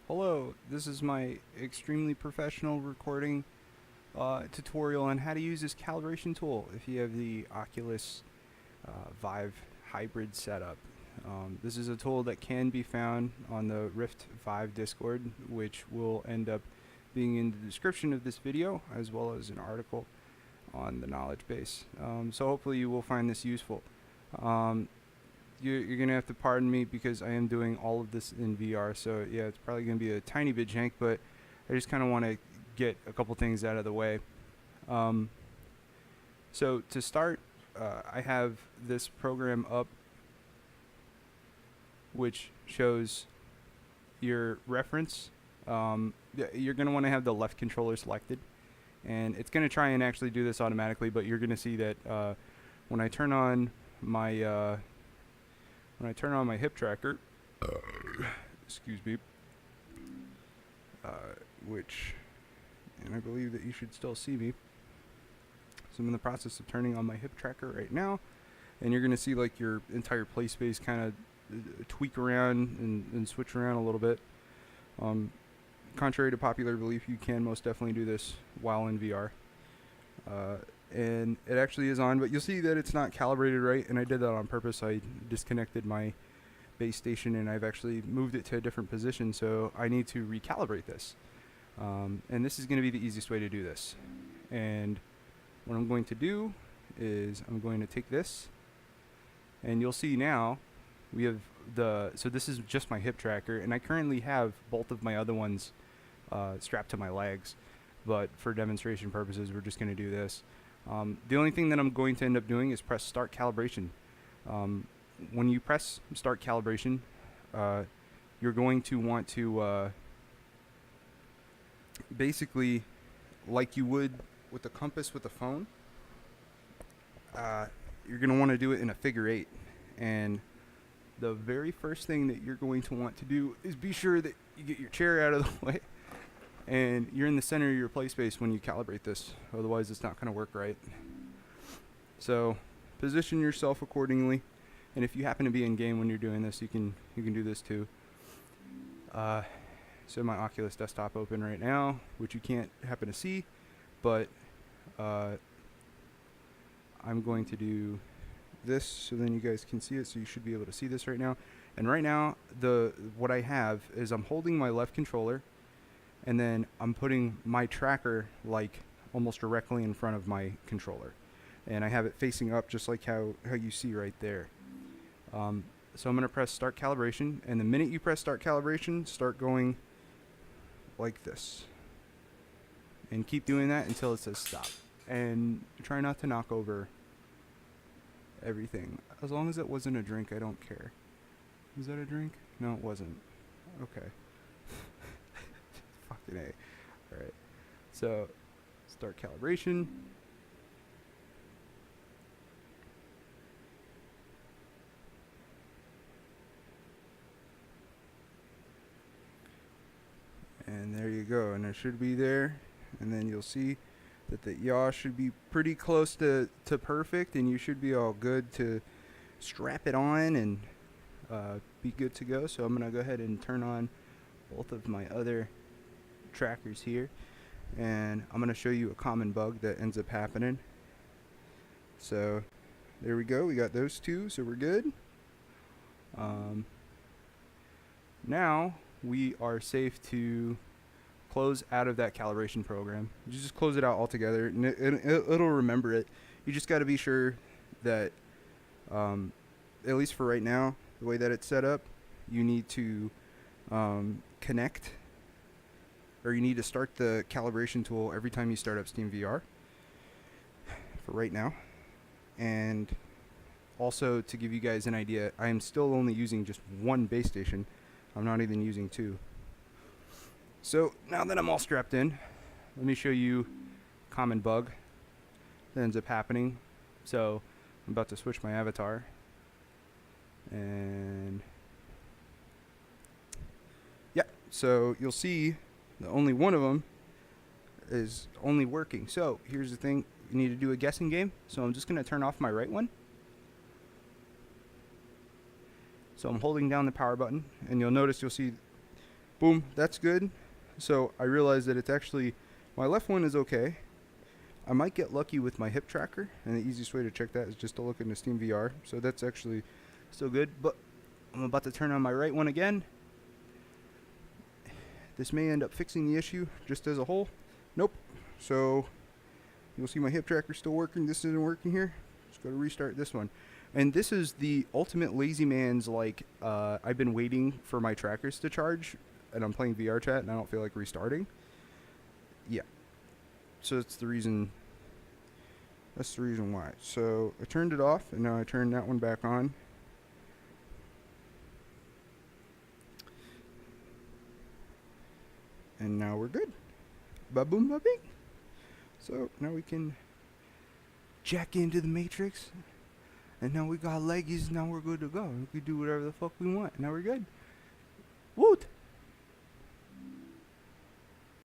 Hello, this is my extremely professional recording tutorial on how to use this calibration tool if you have the Oculus Vive hybrid setup. This is a tool that can be found on the Rift Vive Discord, which will end up being in the description of this video, as well as an article on the knowledge base. So hopefully you will find this useful. You're gonna have to pardon me because I am doing all of this in VR, so yeah, it's probably gonna be a tiny bit jank, but I just kind of want to get a couple things out of the way. So to start, I have this program up which shows your reference. You're gonna want to have the left controller selected, and it's gonna try and actually do this automatically, but you're gonna see that when I turn on my hip tracker, excuse me, and I believe that you should still see me. So I'm in the process of turning on my hip tracker right now, and you're going to see like your entire play space kind of tweak around and switch around a little bit. Contrary to popular belief, you can most definitely do this while in VR. And it actually is on, but you'll see that it's not calibrated right, and I did that on purpose. I disconnected my base station and I've actually moved it to a different position, so I need to recalibrate this. And this is going to be the easiest way to do this. And what I'm going to do is I'm going to take this, and you'll see now we have so this is just my hip tracker, and I currently have both of my other ones strapped to my legs, but for demonstration purposes we're just going to do this. The only thing that I'm going to end up doing is press start calibration. When you press start calibration, you're going to want to basically, like you would with the compass with the phone, you're going to want to do it in a figure 8. And the very first thing that you're going to want to do is be sure that you get your chair out of the way and you're in the center of your play space when you calibrate this, otherwise it's not going to work right. So position yourself accordingly, and if you happen to be in game when you're doing this, you can do this too. So my Oculus desktop open right now, which you can't happen to see, but I'm going to do this so then you guys can see it, so you should be able to see this right now. And right now what I have is I'm holding my left controller, and then I'm putting my tracker like almost directly in front of my controller, and I have it facing up just like how you see right there. So I'm going to press start calibration, and the minute you press start calibration, start going like this, and keep doing that until it says stop, and try not to knock over everything. As long as it wasn't a drink, I don't care. Was that a drink? No, it wasn't. Okay. Fucking A. Alright. So, start calibration. And there you go. And it should be there. And then you'll see that the yaw should be pretty close to perfect, and you should be all good to strap it on and be good to go. So I'm going to go ahead and turn on both of my other trackers here, and I'm going to show you a common bug that ends up happening. So there we go, we got those two, so we're good. Now we are safe to close out of that calibration program. You just close it out altogether, and it'll remember it. You just got to be sure that at least for right now, the way that it's set up, you need to connect, or you need to start the calibration tool every time you start up Steam VR for right now. And also, to give you guys an idea, I am still only using just one base station. I'm not even using two. So now that I'm all strapped in, let me show you a common bug that ends up happening. So I'm about to switch my avatar, and yeah, so you'll see that only one of them is only working. So here's the thing, you need to do a guessing game. So I'm just going to turn off my right one. So I'm holding down the power button, and you'll notice, you'll see Boom, that's good. So I realized that it's actually, my left one is okay. I might get lucky with my hip tracker, and the easiest way to check that is just to look into Steam VR. So that's actually still good, but I'm about to turn on my right one again. This may end up fixing the issue just as a whole. Nope. So you'll see my hip tracker still working. This isn't working here. Just got to restart this one. And this is the ultimate lazy man's, like, I've been waiting for my trackers to charge, and I'm playing VRChat, and I don't feel like restarting. Yeah. So that's the reason why. So I turned it off, and now I turned that one back on. And now we're good. Ba-boom, ba-bing. So now we can jack into the matrix. And now we got leggies, now we're good to go. We can do whatever the fuck we want. Now we're good.